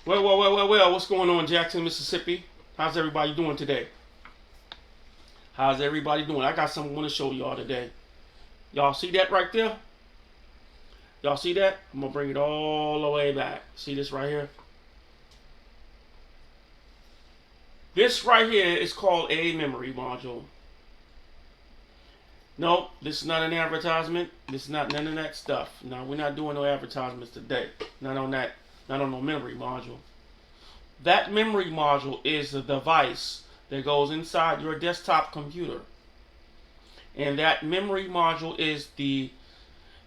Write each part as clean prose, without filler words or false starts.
Well, what's going on, Jackson, Mississippi? How's everybody doing today? How's everybody doing? I got something I want to show y'all today. Y'all see that right there? Y'all see that? I'm going to bring it all the way back. See this right here? This right here is called a memory module. No, this is not an advertisement. This is not none of that stuff. No, we're not doing no advertisements today. Not on that. Not on no memory module. That memory module is the device that goes inside your desktop computer. And that memory module is the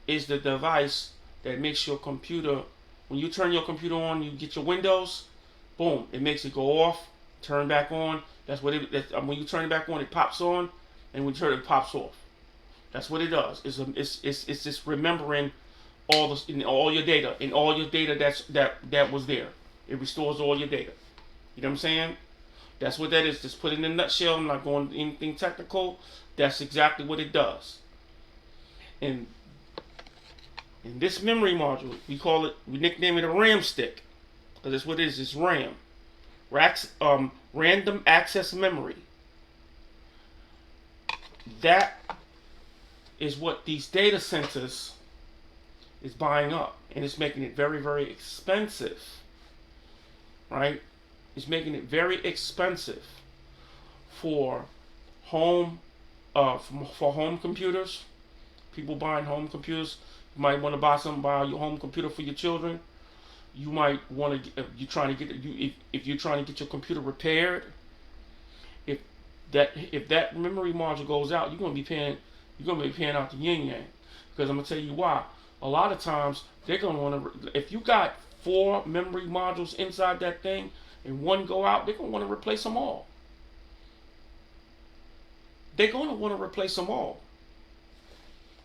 device that makes your computer, when you turn your computer on, you get your Windows, boom, it makes it go off, turn back on. That's what when you turn it back on, it pops on, and when you turn it pops off. That's what it does. It's just remembering all your data that was there. It restores all your data. You know what I'm saying? That's what that is. Just put it in a nutshell. I'm not going into anything technical. That's exactly what it does. And in this memory module, we nickname it a RAM stick, because that's what it is. It's RAM. Random access memory. That is what these data centers is buying up, and it's making it very, very expensive. Right? It's making it very expensive for home computers. People buying home computers. You might want to buy your home computer for your children. You might want to, if you're trying to get your computer repaired. If that memory module goes out, you're gonna be paying out the yin yang. Because I'm gonna tell you why. A lot of times they're gonna want to, if you got 4 memory modules inside that thing and one go out, they're gonna want to replace them all. They're gonna want to replace them all.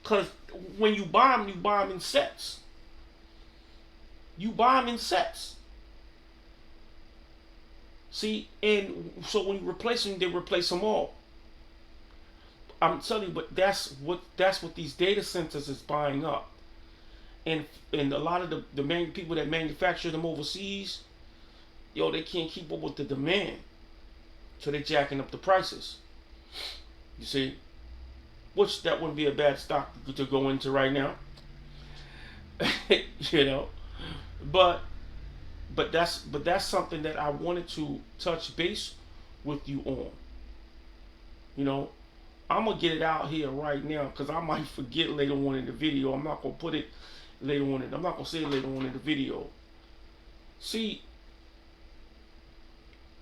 Because when you buy them in sets. You buy them in sets. See, and so when you replace them, they replace them all. I'm telling you, but that's what these data centers is buying up. And a lot of the people that manufacture them overseas, they can't keep up with the demand. So they're jacking up the prices. You see? Which that wouldn't be a bad stock to go into right now. But that's something that I wanted to touch base with you on. I'm gonna get it out here right now because I might forget later on in the video. I'm not gonna put it later on. I'm not gonna say it later on in the video. See,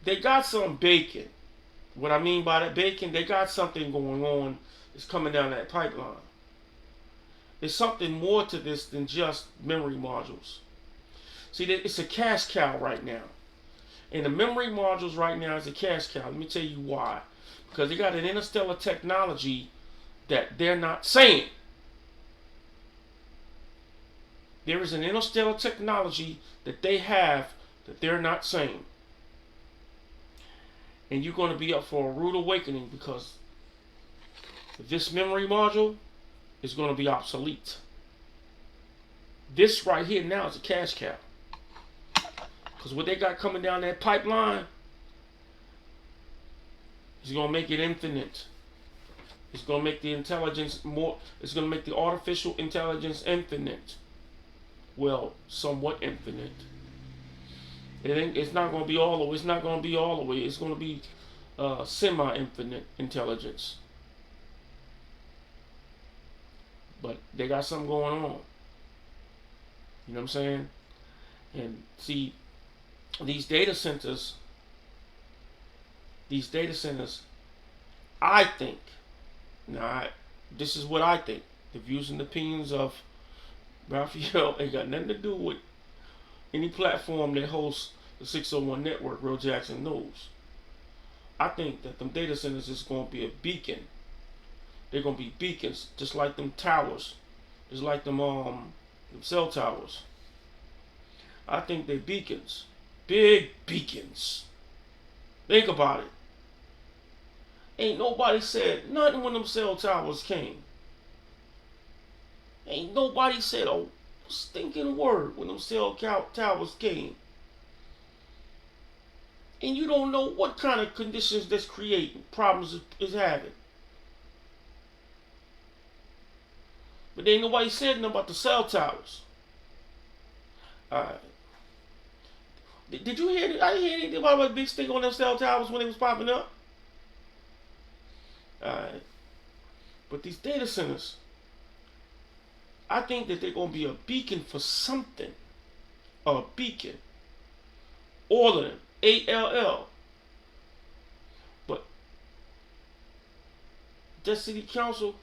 they got some bacon. What I mean by that bacon, they got something going on. It's coming down that pipeline. There's something more to this than just memory modules. See, it's a cash cow right now. And the memory modules right now is a cash cow. Let me tell you why. Because they got an interstellar technology that they're not saying. There is an interstellar technology that they have that they're not saying. And you're going to be up for a rude awakening because this memory module is going to be obsolete. This right here now is a cash cow. Because what they got coming down that pipeline is going to make it infinite. It's going to make the intelligence more, it's going to make the artificial intelligence infinite. Well, somewhat infinite. It's not going to be all the way. It's not going to be all the way. It's going to be semi-infinite intelligence. But they got something going on. You know what I'm saying? And see, these data centers, I think, this is what I think. The views and opinions of Raphael ain't got nothing to do with any platform that hosts the 601 network, Real Jackson News. I think that them data centers is going to be a beacon. They're going to be beacons, just like them towers, just like them cell towers. I think they're beacons, big beacons. Think about it. Ain't nobody said nothing when them cell towers came. Ain't nobody said a stinking word when them cell towers came. and you don't know what kind of conditions that's creating problems is having. But ain't nobody said nothing about the cell towers. Did you hear? I didn't hear anything about a big stick on them cell towers when it was popping up. But these data centers, I think that they're going to be a beacon for something. A beacon. All of them. ALL. But that city council,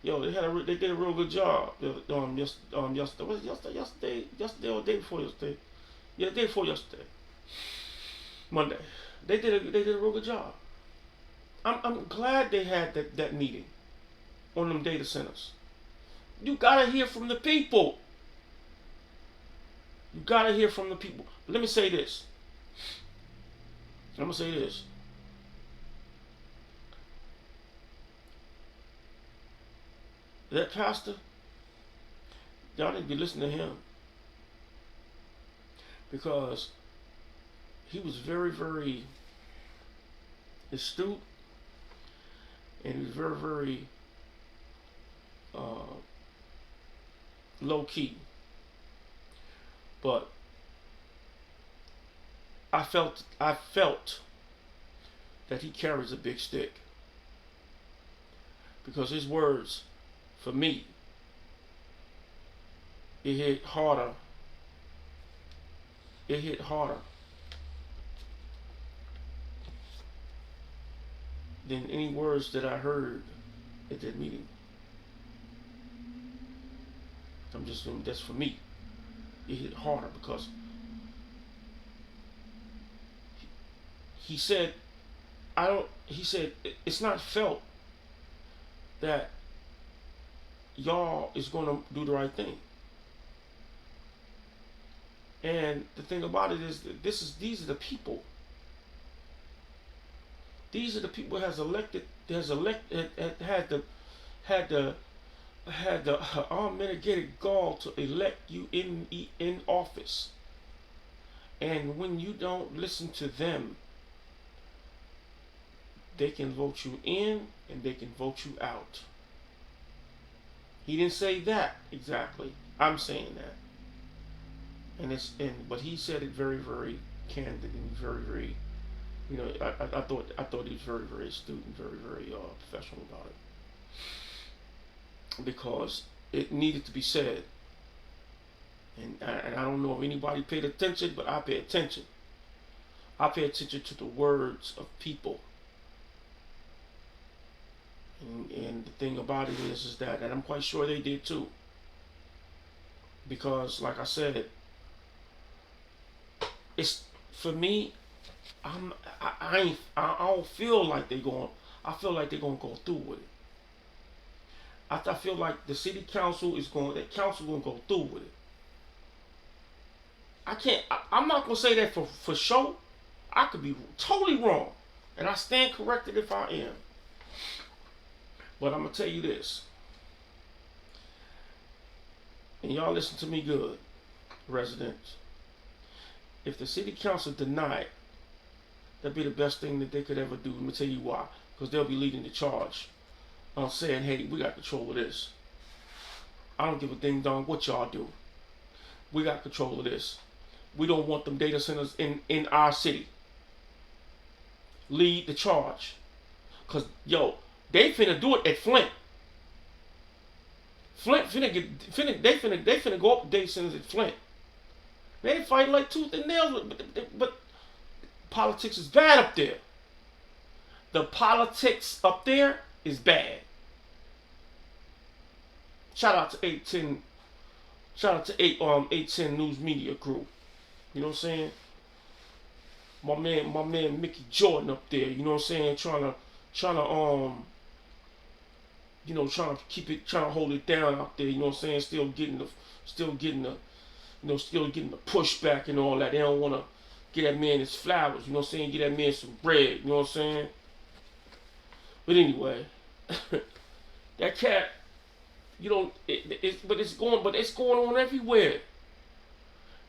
yo, they did a real good job. Yesterday or the day before yesterday. Yeah, the day before yesterday. Monday. They did a real good job. I'm glad they had that meeting on them data centers. You gotta hear from the people. You gotta hear from the people. But let me say this. I'm gonna say this. That pastor, y'all need to be listening to him. Because he was very, very astute. And he was very, very low key. But I felt that he carries a big stick. Because his words, for me, it hit harder. It hit harder than any words that I heard at that meeting. That's for me. It hit harder because he said, it's not felt that y'all is going to do the right thing. And the thing about it is that these are the people. These are the people that had the unmitigated gall to elect you in office. And when you don't listen to them, they can vote you in and they can vote you out. He didn't say that exactly. I'm saying that. But he said it very, very candid and very, very, I thought he was very, very astute and very, very professional about it, because it needed to be said. And I don't know if anybody paid attention, but I pay attention. I pay attention to the words of people. And the thing about it is that, and I'm quite sure they did too, because like I said, it's for me. I don't feel like they're going. I feel like they're going to go through with it. I feel like the city council is going. That council going to go through with it. I'm not going to say that for sure. I could be totally wrong, and I stand corrected if I am. But I'm going to tell you this, and y'all listen to me good, residents. If the city council denied, that'd be the best thing that they could ever do. Let me tell you why. Because they'll be leading the charge on saying, hey, we got control of this. I don't give a ding dong what y'all do. We got control of this. We don't want them data centers in our city. Lead the charge. Because, they finna do it at Flint. Flint they finna go up data centers at Flint. They fight like tooth and nail, but politics is bad up there. The politics up there is bad. Shout out to 810. Shout out to 810 News Media Group. You know what I'm saying? My man Mickey Jordan up there. You know what I'm saying? Trying to keep it, trying to hold it down out there. You know what I'm saying? Still getting the pushback and all that. They don't want to get that man his flowers. You know what I'm saying? Get that man some bread. You know what I'm saying? But anyway, that cat, it's going on everywhere.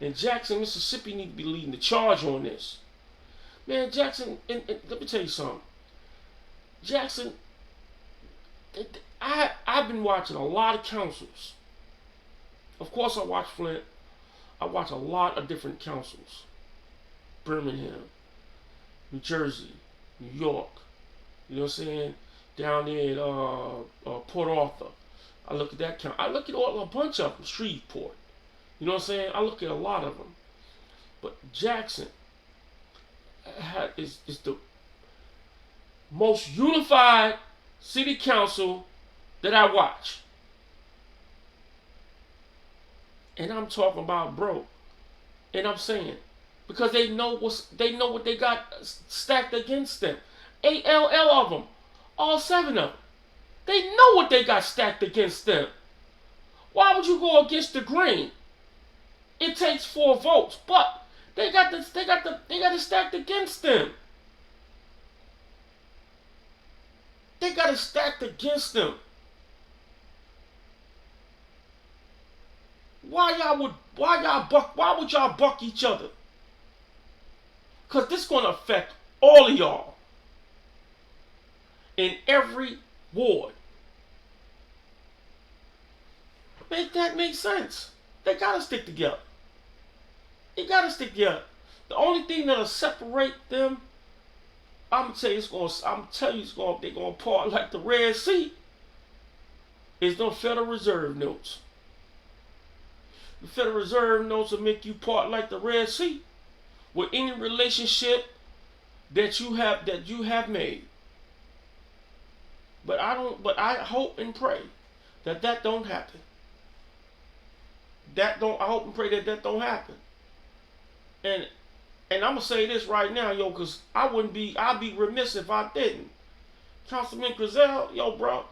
And Jackson, Mississippi need to be leading the charge on this. Man, Jackson, and let me tell you something. Jackson, I've been watching a lot of counsels. Of course, I watch Flint. I watch a lot of different counsels. Birmingham, New Jersey, New York. You know what I'm saying? Down there in Port Arthur. I look at that count. I look at a bunch of them. Shreveport. You know what I'm saying? I look at a lot of them. But Jackson is the most unified city council that I watch. And I'm talking about, bro. And I'm saying, because they know what they got stacked against them. ALL of them. All 7 of them. They know what they got stacked against them. Why would you go against the grain? It takes 4 votes, but they got it stacked against them. They got it stacked against them. Why would y'all buck each other? Cause this gonna affect all of y'all in every ward. Make that make sense? They gotta stick together. They gotta stick together. The only thing that'll separate them, they're gonna part like the Red Sea, is the Federal Reserve notes. The Federal Reserve notes will make you part like the Red Sea with any relationship that you have made. But I hope and pray that don't happen. I hope and pray that don't happen. And I'm gonna say this right now, yo, cause I'd be remiss if I didn't. Councilman Grizel, yo, bro,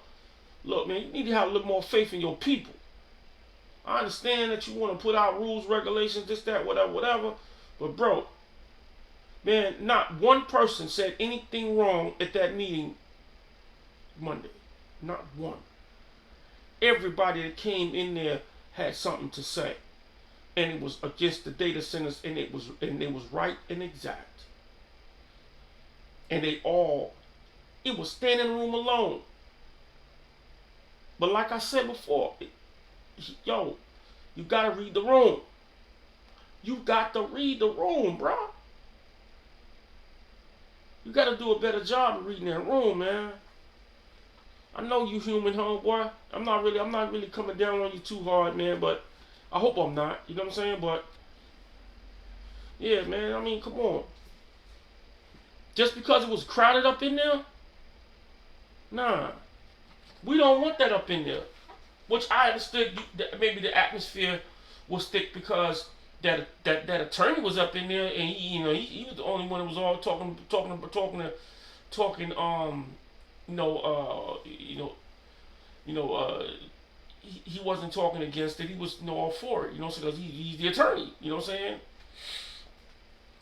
look, man, you need to have a little more faith in your people. I understand that you want to put out rules, regulations, this, that, whatever. But, bro, man, not one person said anything wrong at that meeting Monday. Not one. Everybody that came in there had something to say. And it was against the data centers, and it was right and exact. And it was standing in the room alone. But like I said before, yo, you gotta read the room. You got to read the room, bro. You gotta do a better job of reading that room, man. I know you human, homeboy. I'm not really coming down on you too hard, man, but I hope I'm not. You know what I'm saying? But yeah, man, I mean, come on. Just because it was crowded up in there? Nah. We don't want that up in there. Which I understood maybe the atmosphere was thick because that attorney was up in there, and he was the only one that was all talking he wasn't talking against it. He was all for it, so because he's the attorney, you know what I'm saying?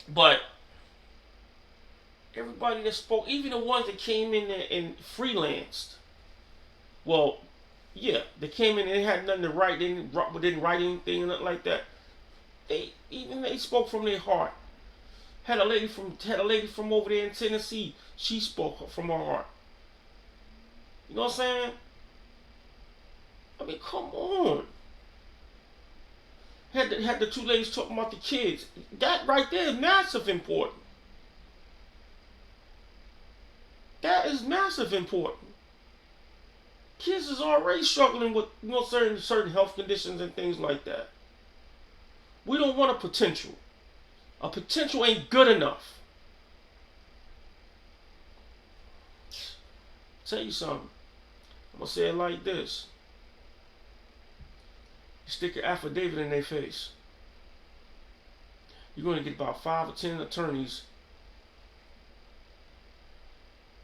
But everybody that spoke, even the ones that came in there and freelanced, well, yeah, they came in and they had nothing to write. They didn't write anything or nothing like that. They spoke from their heart. Had a lady from over there in Tennessee. She spoke from her heart. You know what I'm saying? I mean, come on. Had the 2 ladies talking about the kids. That right there is massive important. That is massive important. Kids is already struggling with certain health conditions and things like that. We don't want a potential. A potential ain't good enough. Tell you something. I'm gonna say it like this. You stick an affidavit in their face. You're gonna get about 5 or 10 attorneys,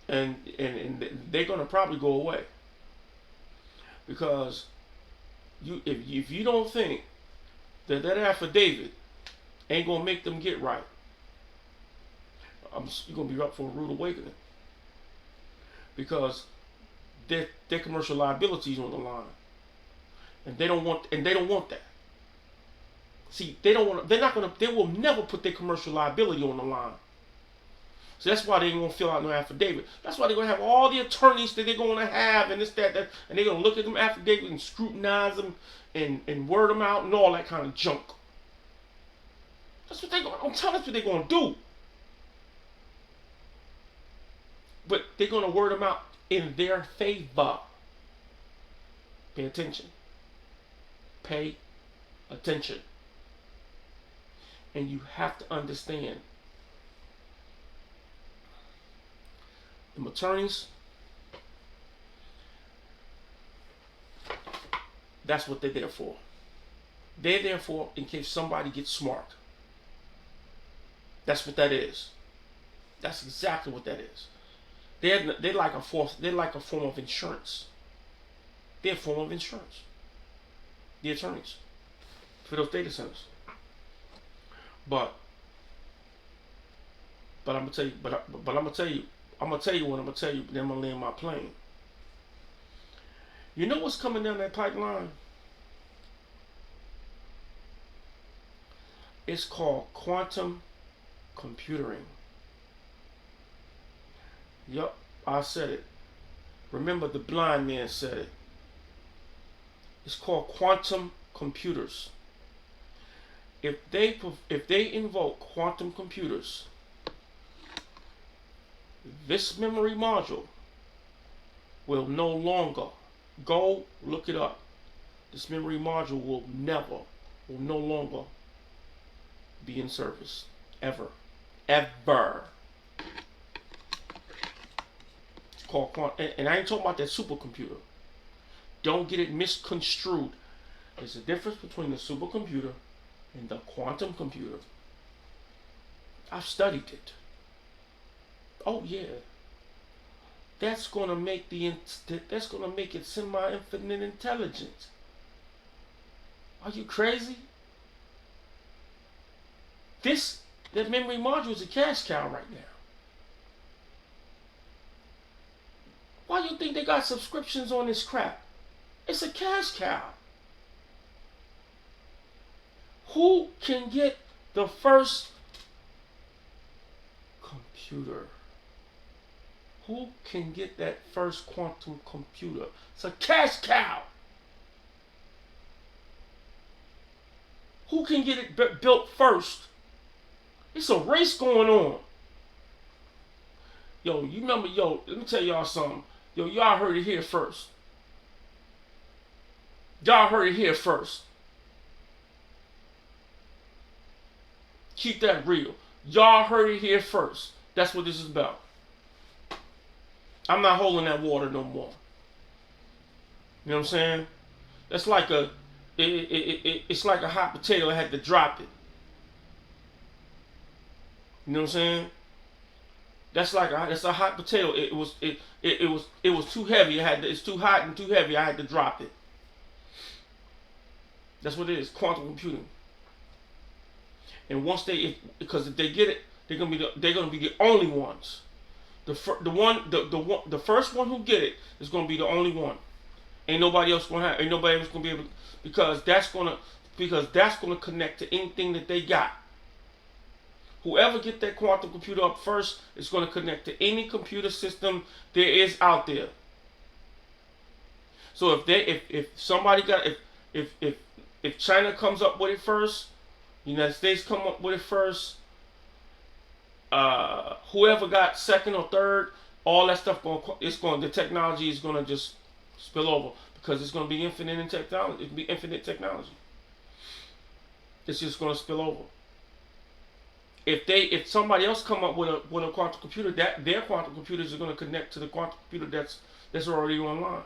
and they're gonna probably go away. Because if you don't think that affidavit ain't gonna make them get right, you're gonna be up for a rude awakening. Because their commercial liability is on the line, and they don't want that. See, they will never put their commercial liability on the line. So that's why they ain't gonna fill out no affidavit. That's why they're gonna have all the attorneys that they're gonna have and this, that, and they're gonna look at them affidavits and scrutinize them and word them out and all that kind of junk. That's what they're gonna. I'm telling you, that's what they're gonna do. But they're gonna word them out in their favor. Pay attention. Pay attention. And you have to understand, the attorneys, that's what they're there for. They're there for in case somebody gets smart. That's what that is. That's exactly what that is. They're like a form of insurance. They're a form of insurance. The attorneys for those data centers. But I'm gonna tell you. But I'm gonna tell you. I'm gonna tell you what I'm gonna tell you. Then I'm gonna land my plane. You know what's coming down that pipeline? It's called quantum computing. Yup, I said it. Remember, the blind man said it. It's called quantum computers. If they invoke quantum computers, this memory module will no longer, go look it up. This memory module will no longer be in service. Ever. Ever. It's called quantum. And I ain't talking about that supercomputer. Don't get it misconstrued. There's a difference between the supercomputer and the quantum computer. I've studied it. Oh yeah. That's gonna make it semi-infinite intelligence. Are you crazy? That memory module is a cash cow right now. Why do you think they got subscriptions on this crap? It's a cash cow. Who can get the first computer? Who can get that first quantum computer? It's a cash cow. Who can get it built first? It's a race going on. Yo, you remember, let me tell y'all something. Yo, y'all heard it here first. Y'all heard it here first. Keep that real. Y'all heard it here first. That's what this is about. I'm not holding that water no more. You know what I'm saying? That's like it's like a hot potato. I had to drop it. You know what I'm saying? It's a hot potato. It was too heavy. It's too hot and too heavy. I had to drop it. That's what it is. Quantum computing. And once because if they get it, they're gonna be the only ones. The first one who get it is gonna be the only one. Ain't nobody else gonna be able, because that's gonna connect to anything that they got. Whoever get that quantum computer up first is gonna connect to any computer system there is out there. So if China comes up with it first, United States come up with it first, whoever got second or third, all that stuff the technology is gonna just spill over, because it's gonna be infinite in technology. It'll be infinite technology. It's just gonna spill over. If somebody else come up with a quantum computer, their quantum computers are gonna connect to the quantum computer that's already online.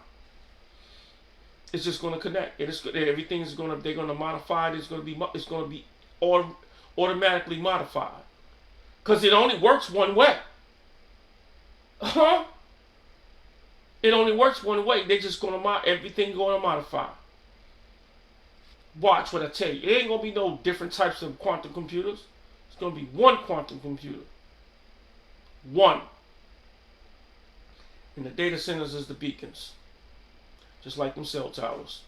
It's just gonna connect. Everything's they're gonna modify it. It's gonna be automatically modified, because it only works one way. It only works one way. They're just everything gonna modify. Watch what I tell you. It ain't gonna be no different types of quantum computers. It's gonna be one quantum computer. One. And the data centers is the beacons, just like them cell towers.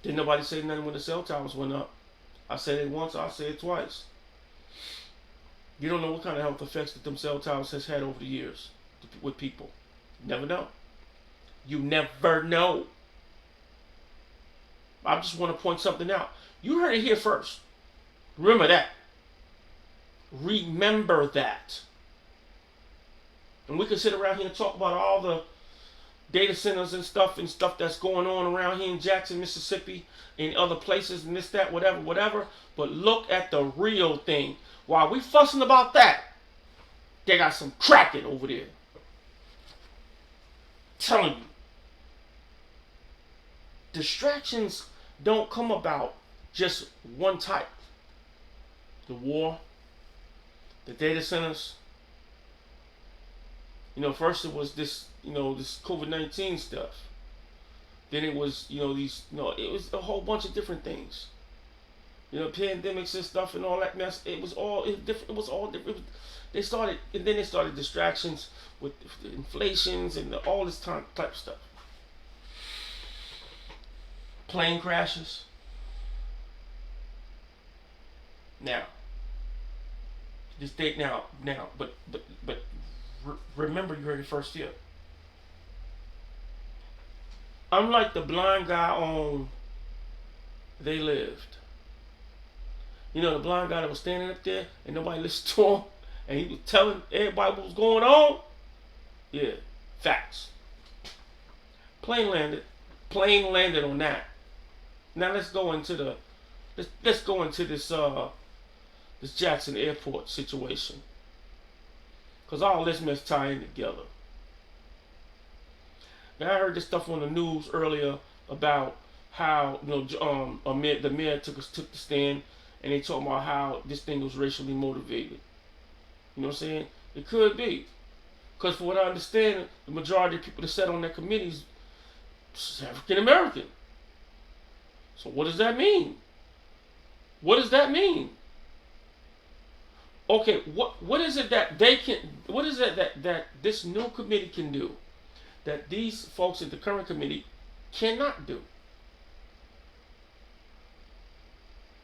Didn't nobody say nothing when the cell towers went up. I said it once, I'll say it twice. You don't know what kind of health effects that them cell towers has had over the years with people. You never know. You never know. I just want to point something out. You heard it here first. Remember that. Remember that. And we can sit around here and talk about all the data centers and stuff that's going on around here in Jackson, Mississippi, and other places and this, that, whatever. But look at the real thing. While we fussing about that, they got some cracking over there. Telling you. Distractions don't come about just one type. The war, the data centers. First it was this, this COVID-19 stuff. Then it was, it was a whole bunch of different things. Pandemics and stuff and all that mess. It was all different. It was all different. They started distractions with the inflations and all this type of stuff. Plane crashes. Now, just date now, but remember, you heard it first here. Unlike the blind guy on They Lived. The blind guy that was standing up there and nobody listened to him, and he was telling everybody what was going on. Yeah, facts. Plane landed on that. Now let's go into this Jackson Airport situation, because all this mess tie in together. Now I heard this stuff on the news earlier about how the mayor took the stand, and they talking about how this thing was racially motivated. You know what I'm saying? It could be, because for what I understand, the majority of people that sat on that committee is African American. So what does that mean? What does that mean? Okay, what is it that they can? What is it that this new committee can do that these folks in the current committee cannot do?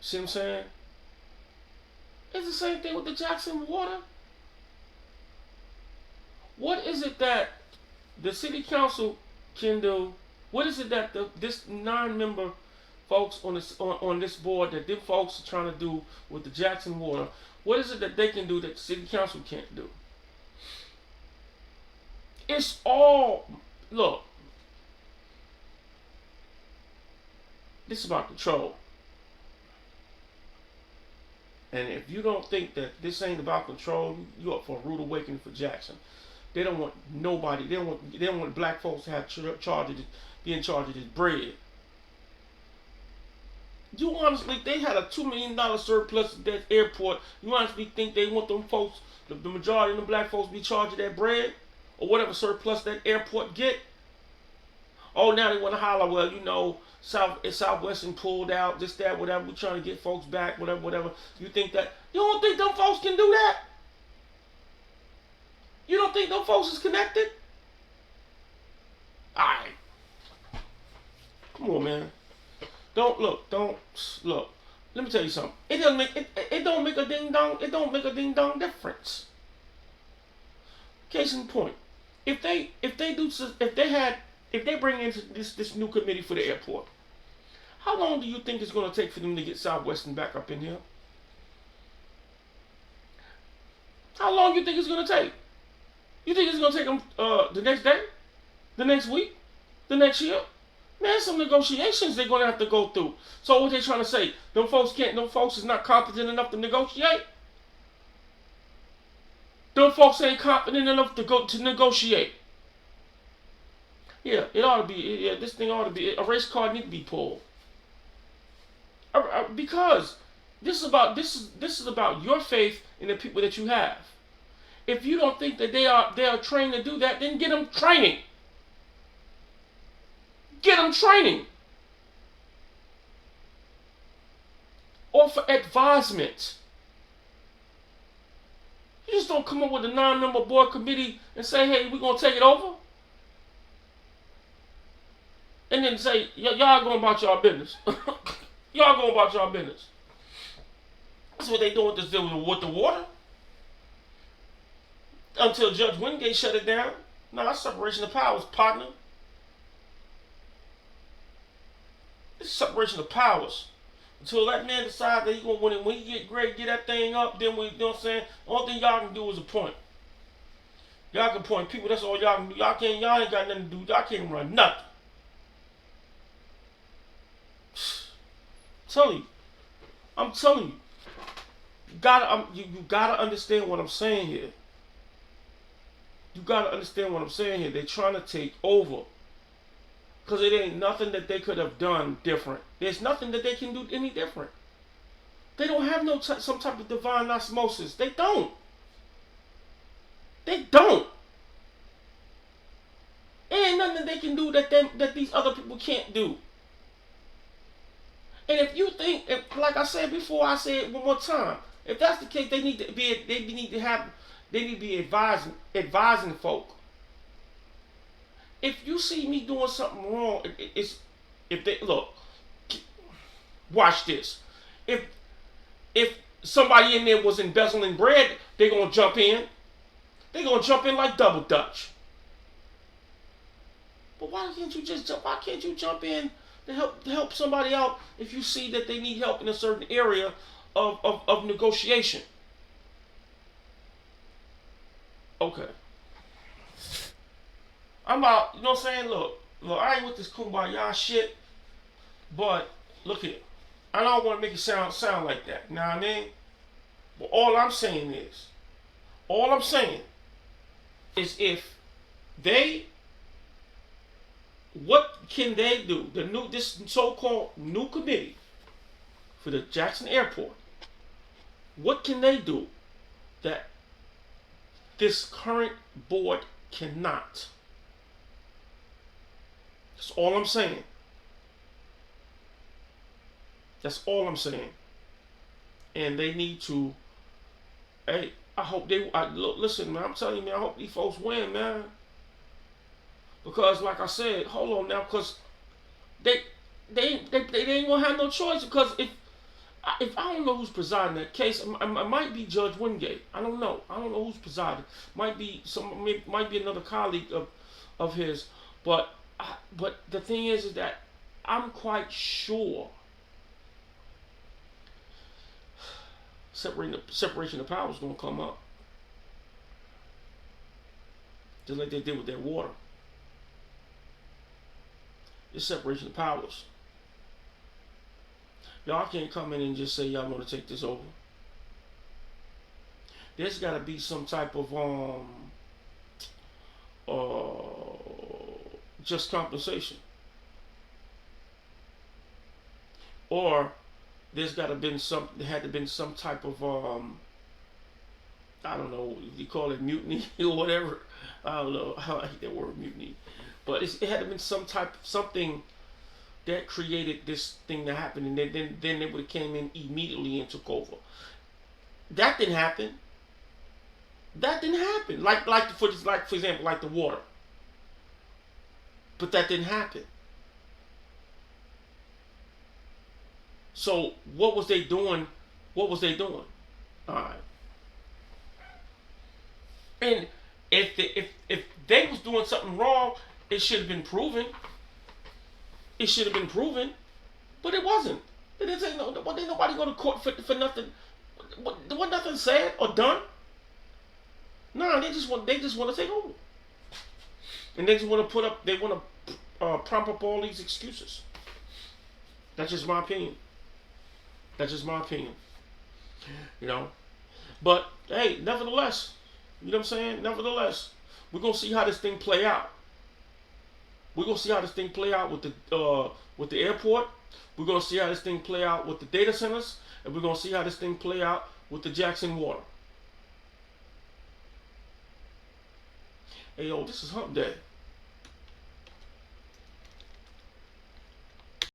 See what I'm saying? It's the same thing with the Jackson water. What is it that the city council can do? What is it that this 9-member folks on this board, that them folks are trying to do with the Jackson water? What is it that they can do that the city council can't do? It's all, look, this is about control. And if you don't think that this ain't about control, you're up for a rude awakening for Jackson. They don't want nobody. They don't want black folks to have be in charge of this bread. You honestly, they had a $2 million surplus at that airport. You honestly think they want them folks, the majority of the black folks, be charged of that bread or whatever surplus that airport get? Oh, now they want to holler, well, Southwestern pulled out, this, that, whatever. We're trying to get folks back, whatever. You think that? You don't think them folks can do that? You don't think them folks is connected? All right. Come on, man. Don't look. Let me tell you something. It don't make a ding dong. It don't make a ding dong difference. Case in point, if they bring in this new committee for the airport, how long do you think it's going to take for them to get Southwestern back up in here? How long do you think it's going to take? You think it's going to take them the next day, the next week, the next year? Man, some negotiations they're going to have to go through. So what they trying to say? Them folks is not competent enough to negotiate? Them folks ain't competent enough to negotiate. Yeah, it ought to be. This thing ought to be. A race card need to be pulled. Because this is about your faith in the people that you have. If you don't think that they are trained to do that, then get them training. Get them training. Or for advisement. You just don't come up with a 9-member board committee and say, hey, we're going to take it over. And then say, y'all going about y'all business. Y'all going about y'all business. That's what they doing with the water. until Judge Wingate shut it down. No, that's separation of powers, partner. It's separation of powers. Until that man decides that he gonna when he get great, get that thing up, then we, you know what I'm saying? The only thing y'all can do is appoint. Y'all can appoint people. That's all y'all can do. Y'all ain't got nothing to do. Y'all can't run nothing. I'm telling you. You gotta understand what I'm saying here. You gotta understand what I'm saying here. They're trying to take over. Because it ain't nothing that they could have done different. There's nothing that they can do any different. They don't have some type of divine osmosis. They don't. They don't. There ain't nothing that they can do that these other people can't do. And if you think, like I said before, I say it one more time. If that's the case, they need to be advising folk. If you see me doing something wrong, if they look, watch this. If somebody in there was embezzling bread, they're gonna jump in. They're gonna jump in like double dutch. But why can't you jump in to help somebody out if you see that they need help in a certain area of negotiation? Okay. I'm out, you know what I'm saying? Look, I ain't with this kumbaya shit, but look here. I don't want to make it sound like that, you know what I mean? But all I'm saying is if they, what can they do? This so-called new committee for the Jackson Airport, what can they do that this current board cannot? That's all I'm saying. That's all I'm saying. And they need to, hey, I hope listen, man, I'm telling you, man, I hope these folks win, man. Because, like I said, hold on now, because they ain't gonna have no choice. Because if I don't know who's presiding that case, it might be Judge Wingate. I don't know who's presiding. Might be another colleague of his. But the thing is that I'm quite sure separation of powers is gonna come up, just like they did with their water. It's separation of powers. Y'all can't come in and just say y'all want to take this over. There's got to be some type of just compensation, or there had to been some type of I don't know, you call it mutiny or whatever. I don't know how I hate that word, mutiny, but it had to been something that created this thing to happen, and then they would have came in immediately and took over. That didn't happen. Like for example, like the water. But that didn't happen. So what was they doing? All right. And if they was doing something wrong, it should have been proven. But it wasn't. They didn't say no. Didn't nobody go to court for nothing. What nothing said or done? No, they just want to take over, and they just want to prompt up all these excuses. That's just my opinion. You know, but hey, nevertheless, you know what I'm saying? Nevertheless, we're gonna see how this thing play out. We're gonna see how this thing play out with the airport. We're gonna see how this thing play out with the data centers, and we're gonna see how this thing play out with the Jackson water. Hey yo, this is Hump Day.